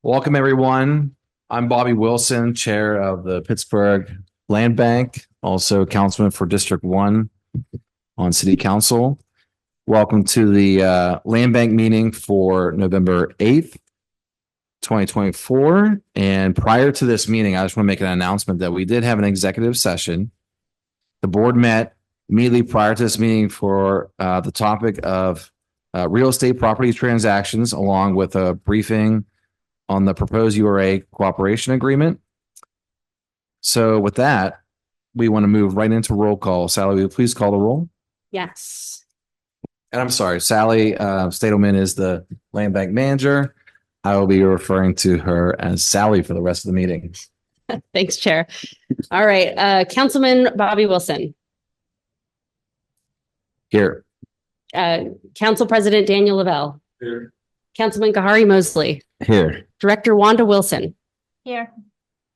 Welcome, everyone. I'm Bobby Wilson, Chair of the Pittsburgh Land Bank, also Councilman for District 1 on City Council. Welcome to the Land Bank meeting for November 8th, 2024. And prior to this meeting, I just want to make an announcement that we did have an executive session. The board met immediately prior to this meeting for the topic of real estate property transactions, along with a briefing on the proposed URA cooperation agreement. So with that, we want to move right into roll call. Sally, will you please call the roll? Yes. And I'm sorry, Sally Stadelman is the land bank manager. I will be referring to her as Sally for the rest of the meeting. Thanks, Chair. All right. Councilman Bobby Wilson. Here. Council President Daniel Lavelle. Here. Councilman Kahari Mosley. Here. Director Wanda Wilson. Here.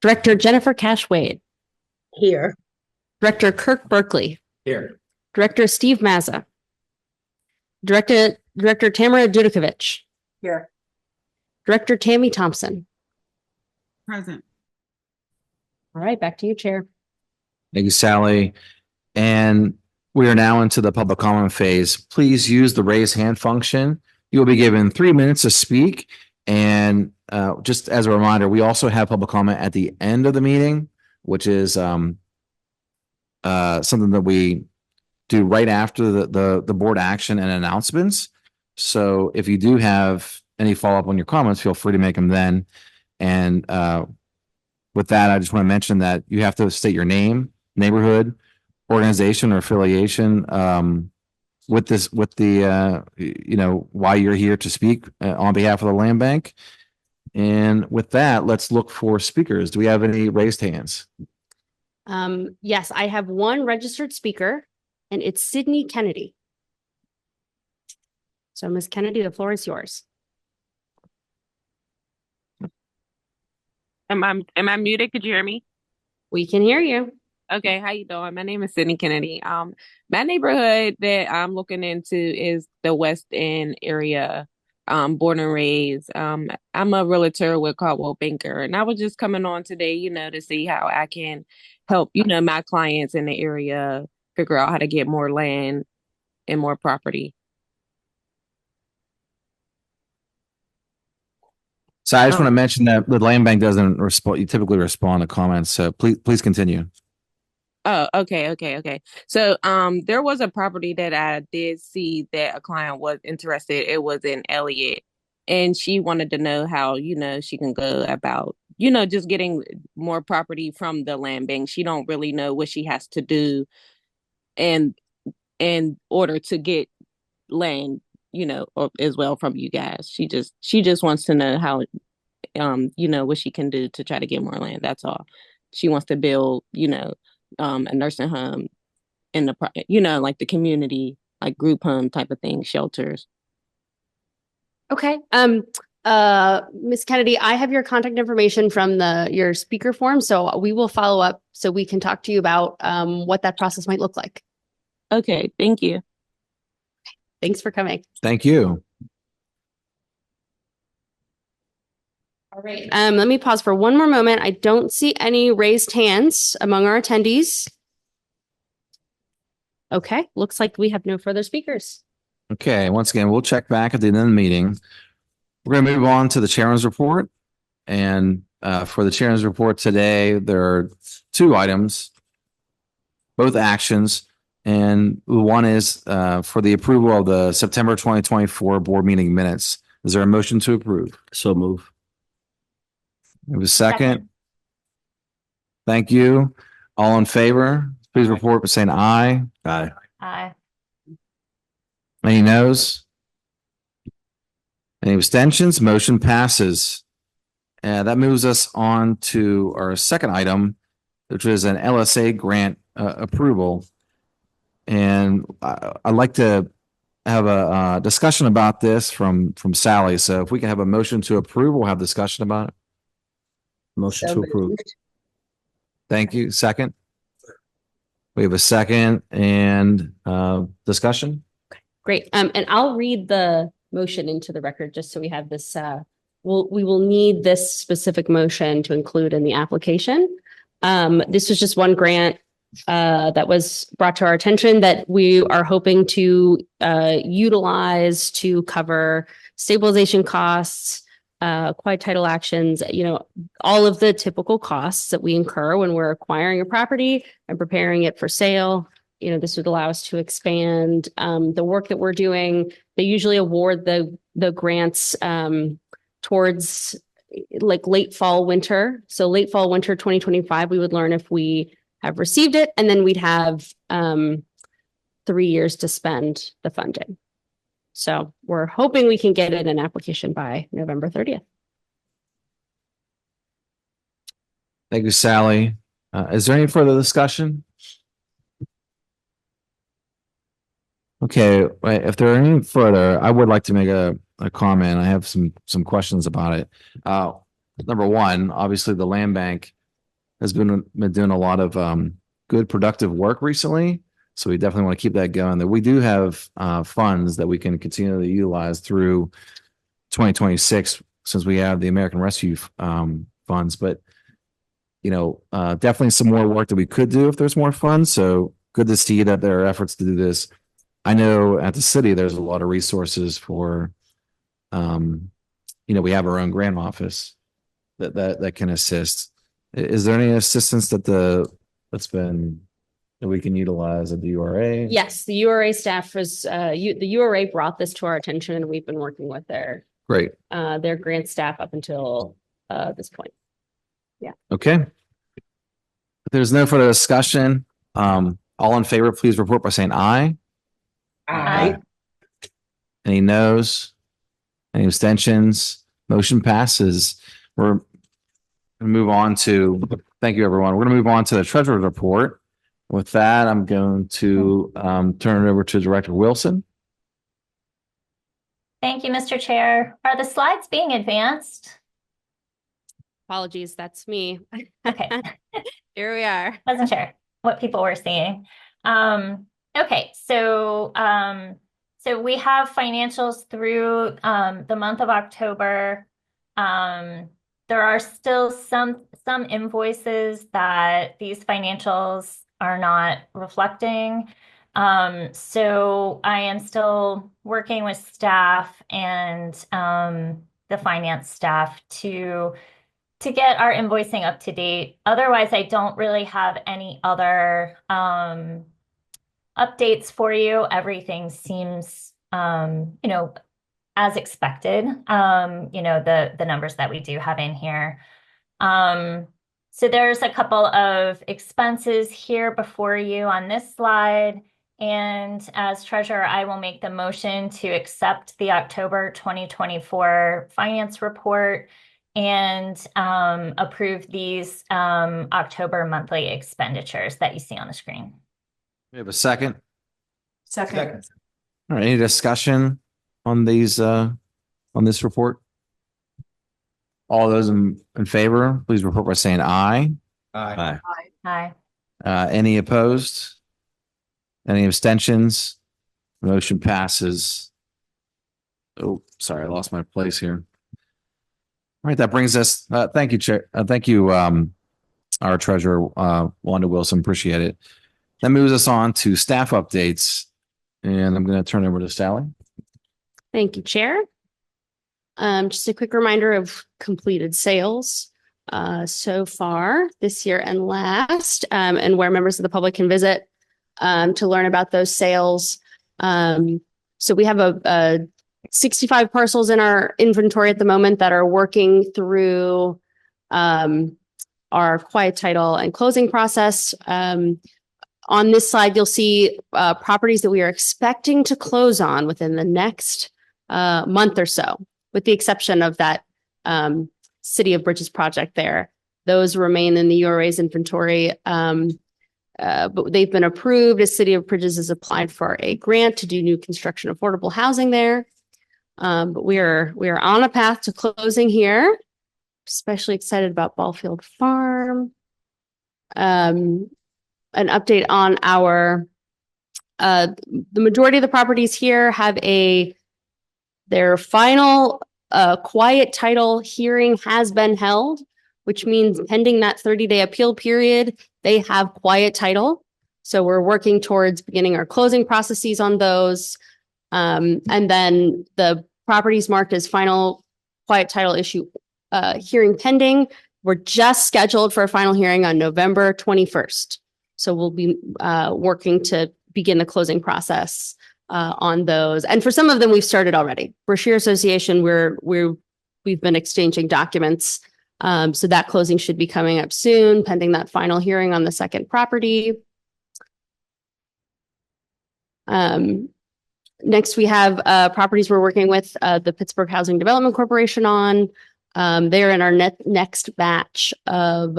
Director Jennifer Cash Wade. Here. Director Kirk Berkeley. Here. Director Steve Mazza. Director Tamara Dudikovich. Here. Director Tammy Thompson. Present. All right, back to you, Chair. Thank you, Sally. And we are now into the public comment phase. Please use the raise hand function. You will be given 3 minutes to speak. And just as a reminder, we also have public comment at the end of the meeting, which is something that we do right after the board action and announcements. So if you do have any follow-up on your comments, feel free to make them then. And with that, I just want to mention that you have to state your name, neighborhood, organization, or affiliation with the why you're here to speak on behalf of the land bank. And with that, let's look for speakers. Do we have any raised hands? Yes, I have one registered speaker, and it's Sydney Kennedy. So, Ms. Kennedy, the floor is yours. Am I muted? Could you hear me? We can hear you. Okay, how you doing? My name is Sydney Kennedy. My neighborhood that I'm looking into is the West End area, born and raised. I'm a realtor with Caldwell Banker, and I was just coming on today, to see how I can help, my clients in the area figure out how to get more land and more property. So I just want to mention that the land bank doesn't respond. You typically respond to comments. So please continue. Oh, okay. So, there was a property that I did see that a client was interested. It was in Elliott, and she wanted to know how, she can go about, just getting more property from the land bank. She don't really know what she has to do in order to get land, as well from you guys. She just wants to know how, what she can do to try to get more land. That's all. She wants to build, a nursing home in the, like the community, like group home type of thing, shelters. Okay. Ms. Kennedy, I have your contact information from your speaker form, so we will follow up so we can talk to you about what that process might look like. Okay, thank you. Thanks for coming. Thank you. All right. Let me pause for one more moment. I don't see any raised hands among our attendees. Okay, looks like we have no further speakers. Okay, once again, we'll check back at the end of the meeting. We're going to move on to the chairman's report. And for the chairman's report today, there are two items, both actions. And one is for the approval of the September 2024 board meeting minutes. Is there a motion to approve? So move. It was second. Thank you. All in favor, please report by saying aye. Aye. Aye. Any noes? Any abstentions? Motion passes. That moves us on to our second item, which is an LSA grant approval. And I'd like to have a discussion about this from Sally. So if we can have a motion to approve, we'll have discussion about it. Motion to approve. Thank you. Second. We have a second and discussion. Okay, great. And I'll read the motion into the record just so we have this we will need this specific motion to include in the application. This was just one grant that was brought to our attention that we are hoping to utilize to cover stabilization costs, quiet title actions, all of the typical costs that we incur when we're acquiring a property and preparing it for sale. This would allow us to expand the work that we're doing. They usually award the grants towards like late fall, winter. So late fall, winter 2025, we would learn if we have received it, and then we'd have 3 years to spend the funding. So we're hoping we can get it an application by November 30th. Thank you, Sally. Is there any further discussion? Okay, if there are any further, I would like to make a comment. I have some questions about it. Number one, obviously the land bank has been doing a lot of good productive work recently. So we definitely want to keep that going. That we do have funds that we can continue to utilize through 2026 since we have the American Rescue funds. But definitely some more work that we could do if there's more funds. So good to see that there are efforts to do this. I know at the city there's a lot of resources for, we have our own grant office that can assist. Is there any assistance that we can utilize at the URA? Yes, the URA staff the URA brought this to our attention, and we've been working with their grant staff up until this point. Yeah. Okay. If there's no further discussion, all in favor, please report by saying aye. Aye. Any noes? Any abstentions? Motion passes. We're going to move on to, thank you, everyone. We're going to move on to the treasurer's report. With that, I'm going to turn it over to Director Wilson. Thank you, Mr. Chair. Are the slides being advanced? Apologies, that's me. Okay. Here we are. Wasn't sure what people were seeing. Okay, so we have financials through the month of October. There are still some invoices that these financials are not reflecting. So I am still working with staff and the finance staff to get our invoicing up to date. Otherwise, I don't really have any other updates for you. Everything seems, as expected, the numbers that we do have in here. So there's a couple of expenses here before you on this slide. And as treasurer, I will make the motion to accept the October 2024 finance report and approve these October monthly expenditures that you see on the screen. We have a second. Second. All right, any discussion on these on this report? All those in favor, please report by saying aye. Aye. Hi. Any opposed? Any abstentions? Motion passes. Oh, sorry, I lost my place here. All right, that brings us. Thank you, Chair. Thank you, our treasurer, Wanda Wilson. Appreciate it. That moves us on to staff updates, and I'm going to turn it over to Sally. Thank you, Chair. Just a quick reminder of completed sales so far this year and last, and where members of the public can visit to learn about those sales. So we have a 65 parcels in our inventory at the moment that are working through our quiet title and closing process. On this slide, you'll see properties that we are expecting to close on within the next month or so, with the exception of that City of Bridges project there. Those remain in the URA's inventory, but they've been approved as City of Bridges has applied for a grant to do new construction affordable housing there. But we are on a path to closing here. Especially excited about Ballfield Farm. An update on our the majority of the properties here have their final a quiet title hearing has been held, which means pending that 30-day appeal period, they have quiet title. So we're working towards beginning our closing processes on those. And then the properties marked as final quiet title issue hearing pending. We're just scheduled for a final hearing on November 21st. So we'll be working to begin the closing process on those. And for some of them, we've started already. For Shear Association, we've been exchanging documents. So that closing should be coming up soon, pending that final hearing on the second property. Next, we have properties we're working with the Pittsburgh Housing Development Corporation on. They're in our next batch of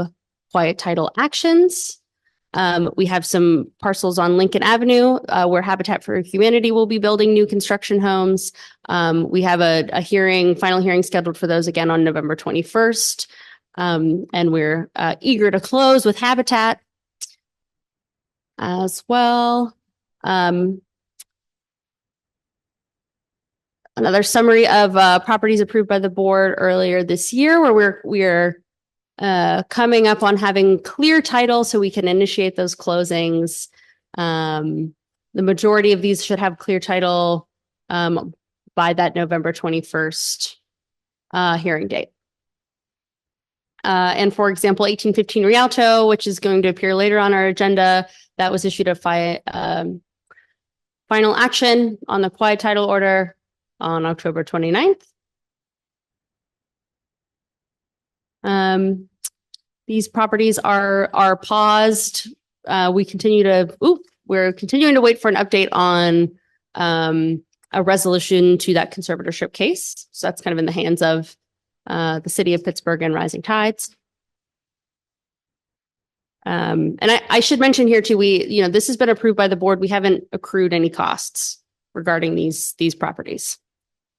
quiet title actions. We have some parcels on Lincoln Avenue where Habitat for Humanity will be building new construction homes. We have a final hearing scheduled for those again on November 21st. And we're eager to close with Habitat as well. Another summary of properties approved by the board earlier this year, where we're coming up on having clear title so we can initiate those closings. The majority of these should have clear title by that November 21st hearing date. And for example, 1815 Rialto, which is going to appear later on our agenda, that was issued a final action on the quiet title order on October 29th. These properties are paused. We're continuing to wait for an update on a resolution to that conservatorship case. So that's kind of in the hands of the city of Pittsburgh and Rising Tides. And I should mention here too, this has been approved by the board. We haven't accrued any costs regarding these properties.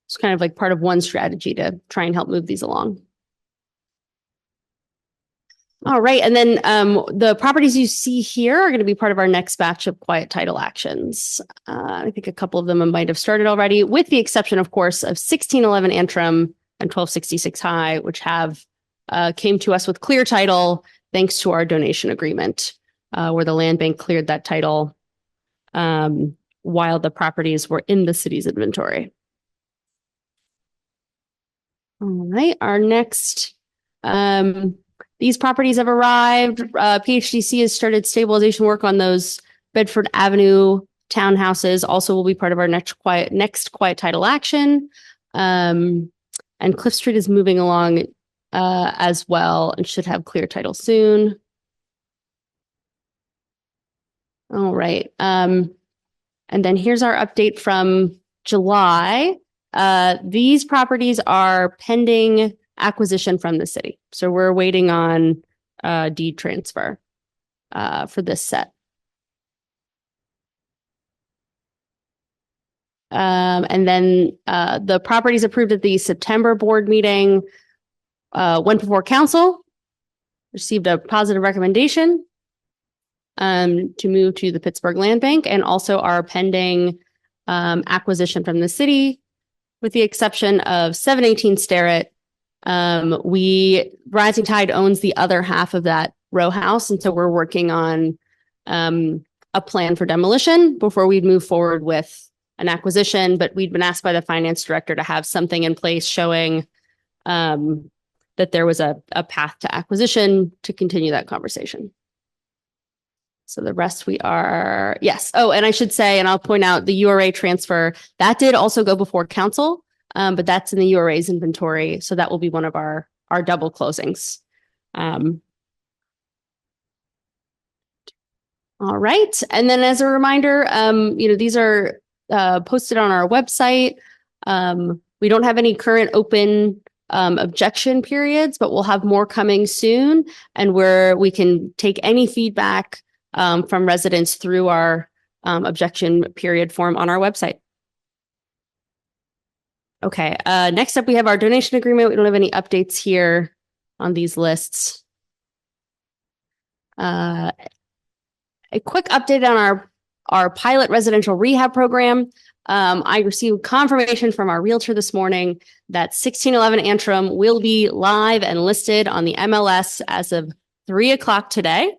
It's kind of like part of one strategy to try and help move these along. All right. And then the properties you see here are going to be part of our next batch of quiet title actions. I think a couple of them might have started already, with the exception, of course, of 1611 Antrim and 1266 High, which came to us with clear title thanks to our donation agreement, where the land bank cleared that title while the properties were in the city's inventory. All right, our next, these properties have arrived. PHDC has started stabilization work on those Bedford Avenue townhouses. Also will be part of our next quiet title action. And Cliff Street is moving along as well and should have clear title soon. All right. And then here's our update from July. These properties are pending acquisition from the city. So we're waiting on deed transfer for this set. And then the properties approved at the September board meeting went before council, received a positive recommendation to move to the Pittsburgh Land Bank, and also are pending acquisition from the city, with the exception of 718 Starrett. Rising Tide owns the other half of that row house, and so we're working on a plan for demolition before we'd move forward with an acquisition. But we'd been asked by the finance director to have something in place showing that there was a path to acquisition to continue that conversation. So the rest yes. Oh, and I should say, and I'll point out, the URA transfer, that did also go before council, but that's in the URA's inventory. So that will be one of our double closings. All right. And then as a reminder, these are posted on our website. We don't have any current open objection periods, but we'll have more coming soon, and where we can take any feedback from residents through our objection period form on our website. Okay, next up we have our donation agreement. We don't have any updates here on these lists. A quick update on our pilot residential rehab program. I received confirmation from our realtor this morning that 1611 Antrim will be live and listed on the MLS as of 3 o'clock today,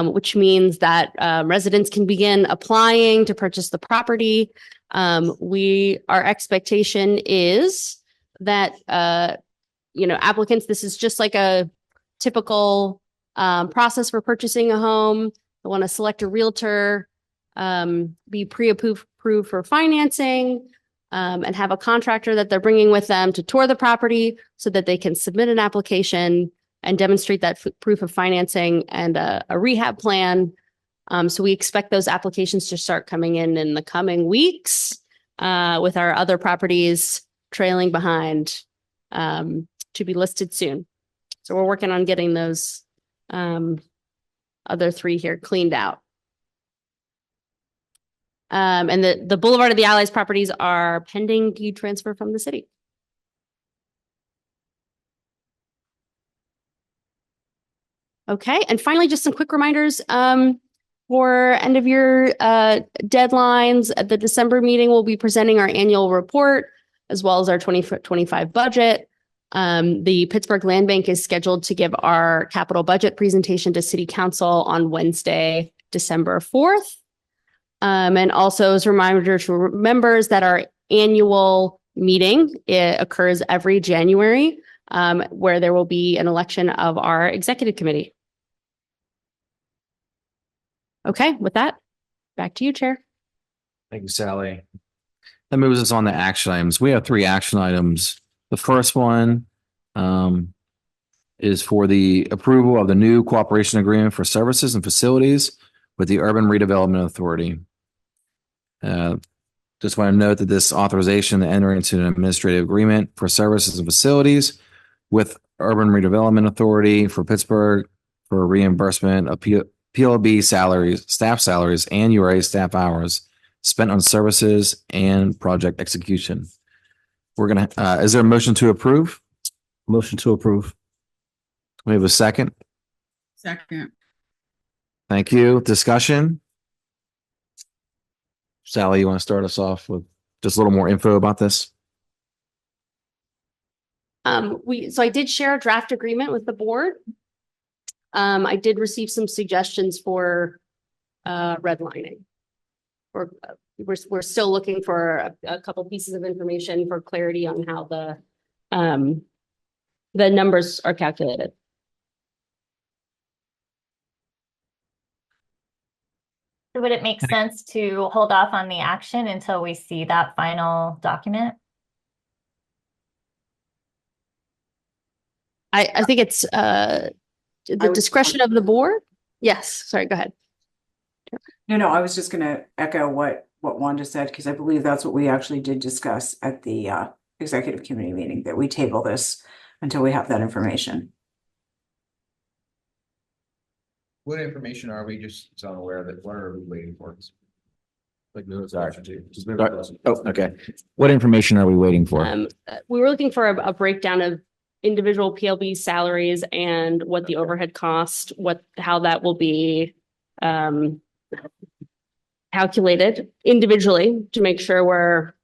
which means that residents can begin applying to purchase the property. Our expectation is that applicants, this is just like a typical process for purchasing a home. They want to select a realtor, be pre-approved for financing, and have a contractor that they're bringing with them to tour the property so that they can submit an application and demonstrate that proof of financing and a rehab plan. So we expect those applications to start coming in the coming weeks, with our other properties trailing behind, to be listed soon. So we're working on getting those other three here cleaned out. And the Boulevard of the Allies properties are pending deed transfer from the city. Okay, and finally, just some quick reminders for end of year deadlines. At the December meeting, we'll be presenting our annual report as well as our 2025 budget. The Pittsburgh Land Bank is scheduled to give our capital budget presentation to City Council on Wednesday, December 4th. And also as a reminder to members that our annual meeting, it occurs every January, where there will be an election of our executive committee. Okay, with that, back to you, Chair. Thank you, Sally. That moves us on to action items. We have 3 action items. The first one is for the approval of the new cooperation agreement for services and facilities with the Urban Redevelopment Authority. Just want to note that this authorization to enter into an administrative agreement for services and facilities with Urban Redevelopment Authority for Pittsburgh for reimbursement of PLB salaries, staff salaries, and URA staff hours spent on services and project execution. We're gonna. Is there a motion to approve? Motion to approve. We have a second. Second. Thank you. Discussion. Sally, you want to start us off with just a little more info about this? So I did share a draft agreement with the board. I did receive some suggestions for redlining. We're still looking for a couple pieces of information for clarity on how the numbers are calculated. Would it make sense to hold off on the action until we see that final document? I think it's the discretion of the board. Yes, sorry, go ahead. No, I was just going to echo what Wanda said, because I believe that's what we actually did discuss at the executive committee meeting, that we table this until we have that information. What information are we just so unaware of it? What are we waiting for? Like, Sorry. Oh, okay. What information are we waiting for? We were looking for a breakdown of individual PLB salaries and what the overhead cost, how that will be calculated individually to make sure we're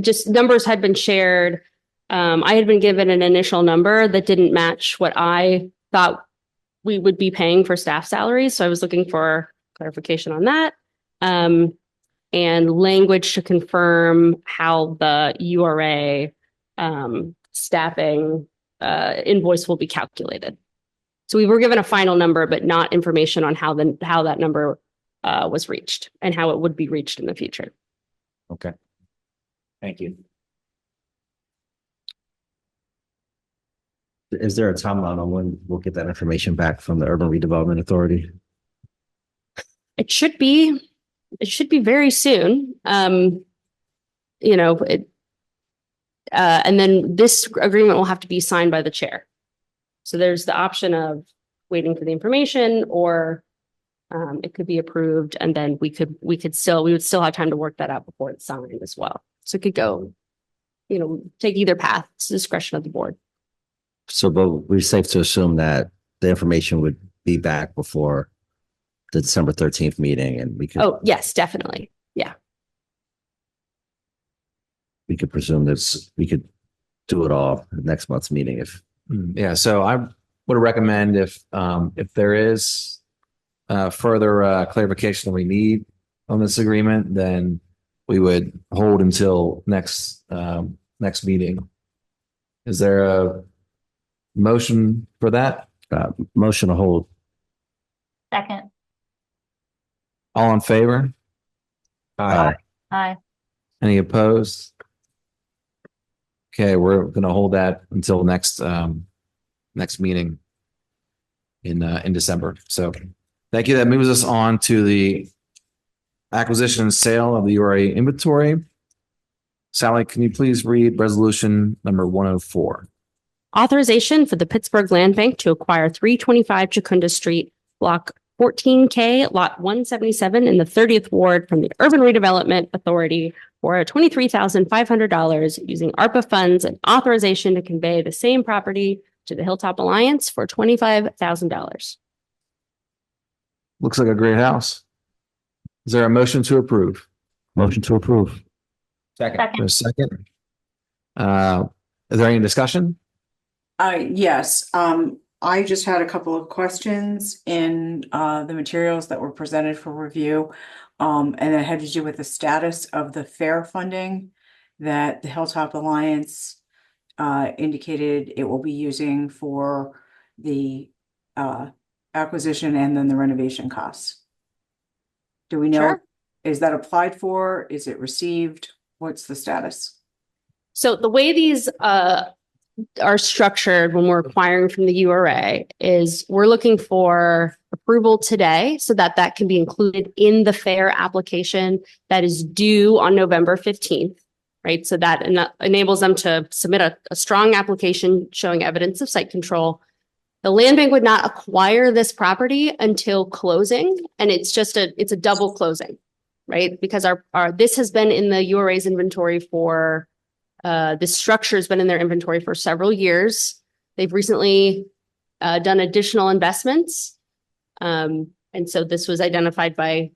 just numbers had been shared. I had been given an initial number that didn't match what I thought we would be paying for staff salaries. So I was looking for clarification on that. And language to confirm how the URA staffing invoice will be calculated. So we were given a final number, but not information on how that number was reached and how it would be reached in the future. Okay. Thank you. Is there a timeline on when we'll get that information back from the Urban Redevelopment Authority? It should be very soon. And then this agreement will have to be signed by the chair. So there's the option of waiting for the information, or it could be approved, and then we would still have time to work that out before it's signed as well. So it could go, take either path. It's the discretion of the board. So, but we're safe to assume that the information would be back before the December 13th meeting, and we could. Oh, yes, definitely. Yeah. we could presume we could do it all at next month's meeting if. Yeah, so I would recommend if there is further clarification that we need on this agreement, then we would hold until next meeting. Is there a motion for that? Motion to hold. Second. All in favor? Aye. Aye. Any opposed? Okay, we're going to hold that until next meeting in December. So thank you. That moves us on to the acquisition and sale of the URA inventory. Sally, can you please read resolution number 104? Authorization for the Pittsburgh Land Bank to acquire 325 Chacunda Street, block 14K, lot 177 in the 30th Ward from the Urban Redevelopment Authority for $23,500 using ARPA funds, and authorization to convey the same property to the Hilltop Alliance for $25,000. Looks like a great house. Is there a motion to approve? Motion to approve. Second. Second. A second. Is there any discussion? Yes, I just had a couple of questions in the materials that were presented for review. And it had to do with the status of the fair funding that the Hilltop Alliance indicated it will be using for the acquisition and then the renovation costs. Do we know, Sure. is that applied for? Is it received? What's the status? So the way these are structured when we're acquiring from the URA is we're looking for approval today so that that can be included in the fair application that is due on November 15th, right? So that enables them to submit a strong application showing evidence of site control. The land bank would not acquire this property until closing, and it's a double closing, right? Because our this has been in the URA's inventory for this structure has been in their inventory for several years. They've recently done additional investments. And so this was identified by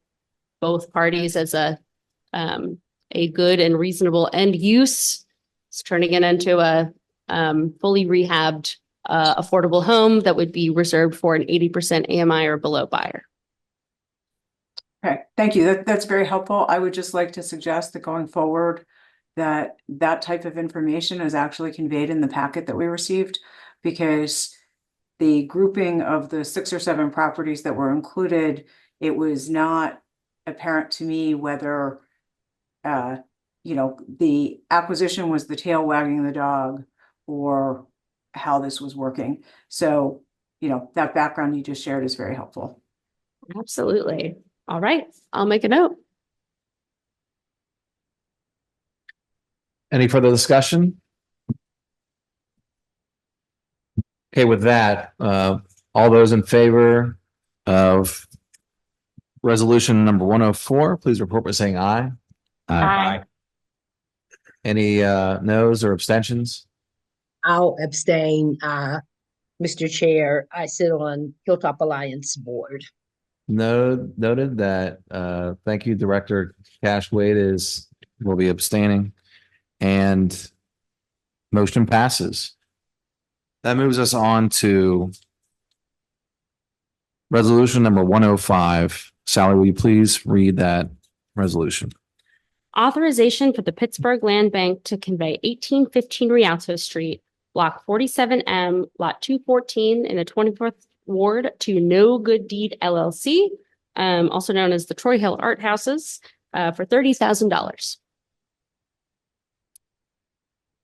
both parties as a good and reasonable end use. It's turning it into a fully rehabbed affordable home that would be reserved for an 80% AMI or below buyer. Okay, thank you. That's very helpful. I would just like to suggest that going forward, that type of information is actually conveyed in the packet that we received, because the grouping of the 6 or 7 properties that were included, it was not apparent to me whether the acquisition was the tail wagging the dog or how this was working. So, that background you just shared is very helpful. Absolutely. All right, I'll make a note. Any further discussion? Okay, with that, all those in favor of resolution number 104, please report by saying aye. Aye. Any noes or abstentions? I'll abstain, Mr. Chair. I sit on Hilltop Alliance Board. Noted that. Thank you, Director Cash Wade will be abstaining, and motion passes. That moves us on to resolution number 105. Sally, will you please read that resolution? Authorization for the Pittsburgh Land Bank to convey 1815 Rialto Street, block 47M, lot 214 in the 24th Ward to No Good Deed LLC, also known as the Troy Hill Art Houses, for $30,000.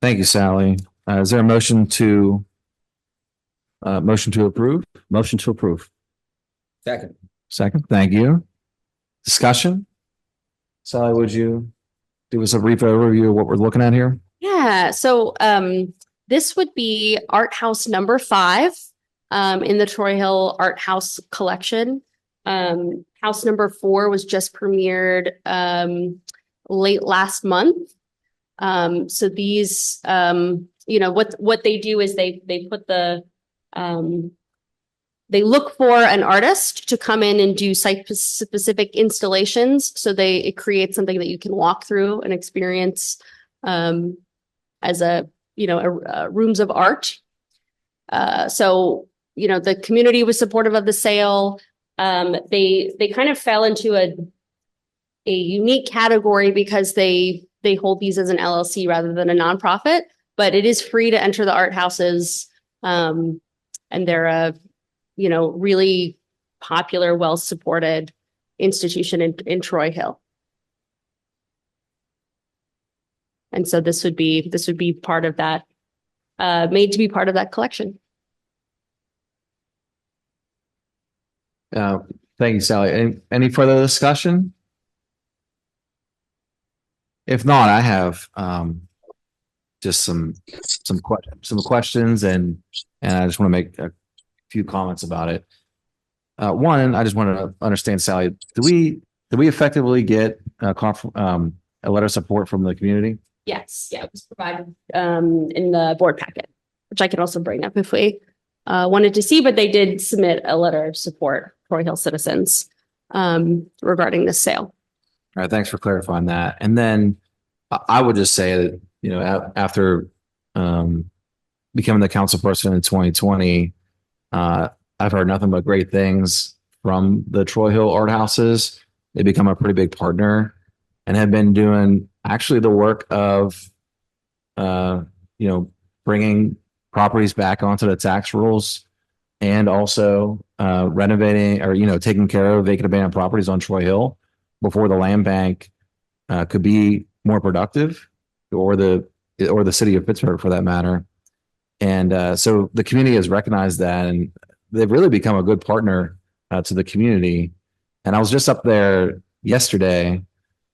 Thank you, Sally. Is there a motion to approve? Motion to approve. Second. Second, thank you. Discussion? Sally, would you give us a brief overview of what we're looking at here? Yeah, so this would be Art House number 5 in the Troy Hill Art House collection. House number 4 was just premiered late last month. So these, what they do is they put they look for an artist to come in and do site-specific installations. So it creates something that you can walk through and experience as rooms of art. So, the community was supportive of the sale. They kind of fell into a unique category because they hold these as an LLC rather than a nonprofit, but it is free to enter the art houses. And they're a, really popular, well-supported institution in Troy Hill. And so this would be part of that, made to be part of that collection. Thank you, Sally. Any further discussion? If not, I have just some questions and I just want to make a few comments about it. One, I just wanted to understand, Sally, do we effectively get a letter of support from the community? Yes, yeah, it was provided in the board packet, which I can also bring up if we wanted to see, but they did submit a letter of support, Troy Hill citizens, regarding this sale. All right, thanks for clarifying that. And then I would just say that, after becoming the council person in 2020, I've heard nothing but great things from the Troy Hill art houses. They become a pretty big partner and have been doing actually the work of, bringing properties back onto the tax rolls and also renovating or, taking care of vacant abandoned properties on Troy Hill before the land bank could be more productive, or the city of Pittsburgh for that matter. And so the community has recognized that, and they've really become a good partner to the community. And I was just up there yesterday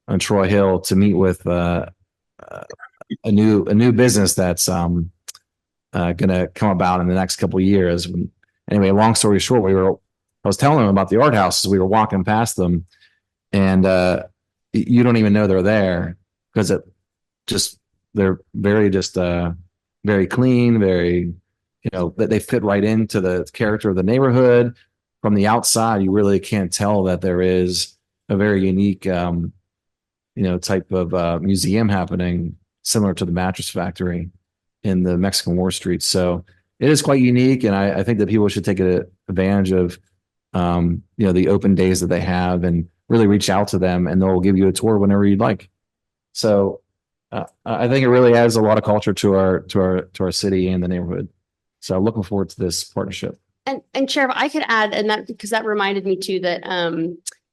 on Troy Hill to meet with a new business that's going to come about in the next couple of years. Anyway, long story short, I was telling them about the art houses. We were walking past them, and you don't even know they're there because they're very clean, very, that they fit right into the character of the neighborhood. From the outside, you really can't tell that there is a very unique, type of museum happening, similar to the Mattress Factory in the Mexican War Street. So it is quite unique, and I think that people should take advantage of, the open days that they have, and really reach out to them, and they'll give you a tour whenever you'd like. So I think it really adds a lot of culture to our city and the neighborhood. So looking forward to this partnership. And Sheriff, I could add, and that because that reminded me too that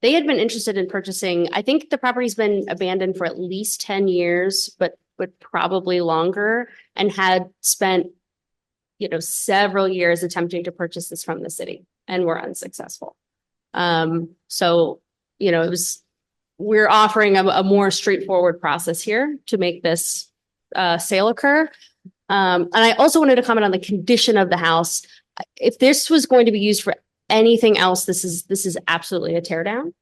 they had been interested in purchasing. I think the property's been abandoned for at least 10 years, but probably longer, and had spent several years attempting to purchase this from the city and were unsuccessful. So we're offering a more straightforward process here to make this sale occur. And I also wanted to comment on the condition of the house. If this was going to be used for anything else, this is absolutely a tear down.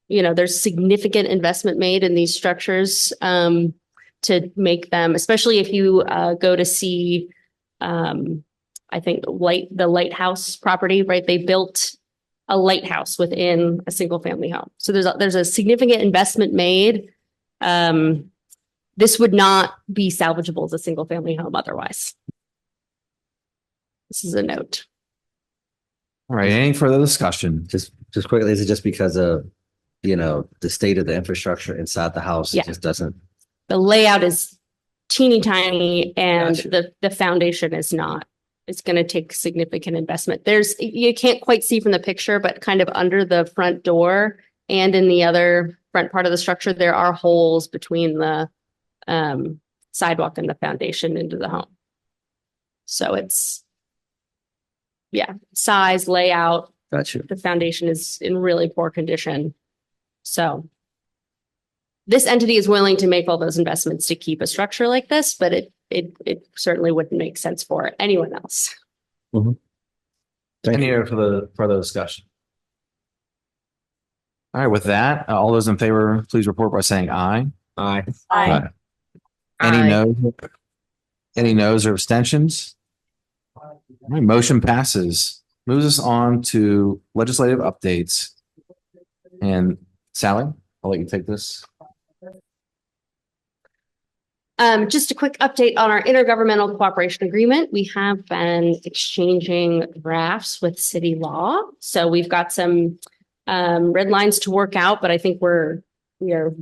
There's significant investment made in these structures to make them, especially if you go to see, I think the Lighthouse property, right? They built a lighthouse within a single family home. So there's a significant investment made. This would not be salvageable as a single family home otherwise. This is a note. All right. Any further discussion? Just quickly, is it just because of, the state of the infrastructure inside the house? Yeah. It just doesn't. The layout is teeny tiny, and Gotcha. the foundation is not. It's going to take significant investment. You can't quite see from the picture, but kind of under the front door and in the other front part of the structure, there are holes between the sidewalk and the foundation into the home. So it's, size, layout. Gotcha. The foundation is in really poor condition. So this entity is willing to make all those investments to keep a structure like this, but it certainly wouldn't make sense for anyone else. Mm-hmm. Any further discussion? All right. With that, all those in favor, please report by saying aye. Aye. Aye. Any no's or abstentions? All right, motion passes. Moves us on to legislative updates. And Sally, I'll let you take this. Just a quick update on our intergovernmental cooperation agreement. We have been exchanging drafts with city law. So we've got some red lines to work out, but I think we are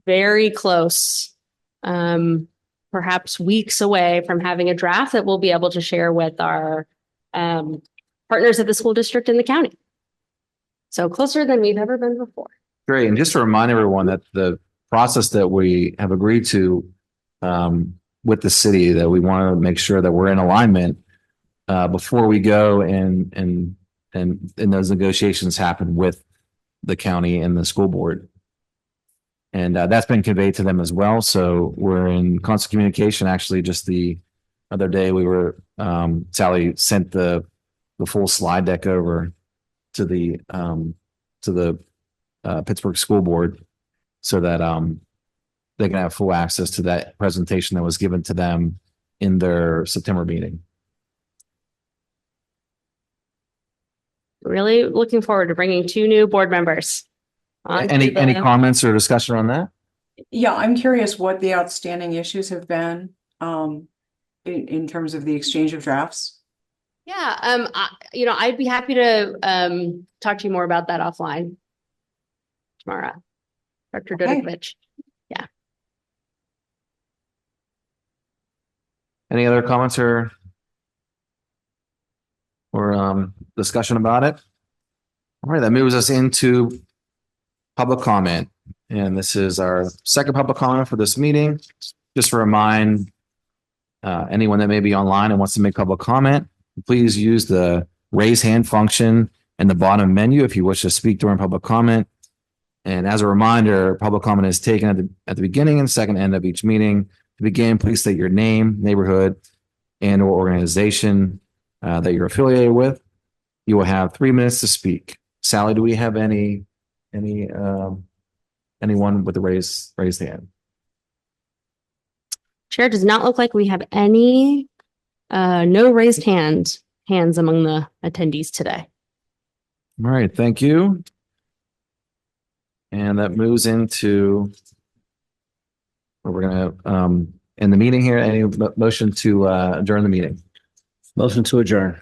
very close, perhaps weeks away from having a draft that we'll be able to share with our partners at the school district in the county. So closer than we've ever been before. Great. And just to remind everyone that the process that we have agreed to with the city, that we want to make sure that we're in alignment before we go and those negotiations happen with the county and the school board. And that's been conveyed to them as well. So we're in constant communication. Actually, just the other day, we were Sally sent the full slide deck over to the Pittsburgh School Board so that they can have full access to that presentation that was given to them in their September meeting. Really looking forward to bringing 2 new board members. Any comments or discussion on that? Yeah, I'm curious what the outstanding issues have been in terms of the exchange of drafts. Yeah, I'd be happy to talk to you more about that offline tomorrow. Dr. Okay. Dudikovic. Yeah. Any other comments or discussion about it? All right, that moves us into public comment. And this is our second public comment for this meeting. Just to remind anyone that may be online and wants to make public comment, please use the raise hand function in the bottom menu if you wish to speak during public comment. And as a reminder, public comment is taken at the beginning and second end of each meeting. To begin, please state your name, neighborhood, and or organization that you're affiliated with. You will have 3 minutes to speak. Sally, do we have anyone with a raised hand? Chair, does not look like we have any no raised hands among the attendees today. All right, thank you. And that moves into where we're going to end the meeting here. Any motion to adjourn the meeting? Motion to adjourn.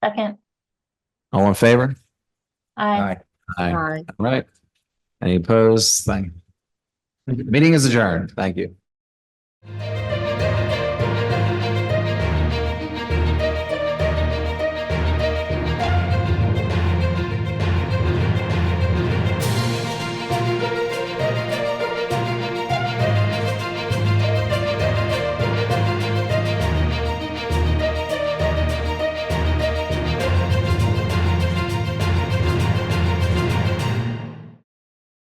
Second. All in favor? Aye. Aye. Aye. All right. Any opposed? Meeting is adjourned. Thank you.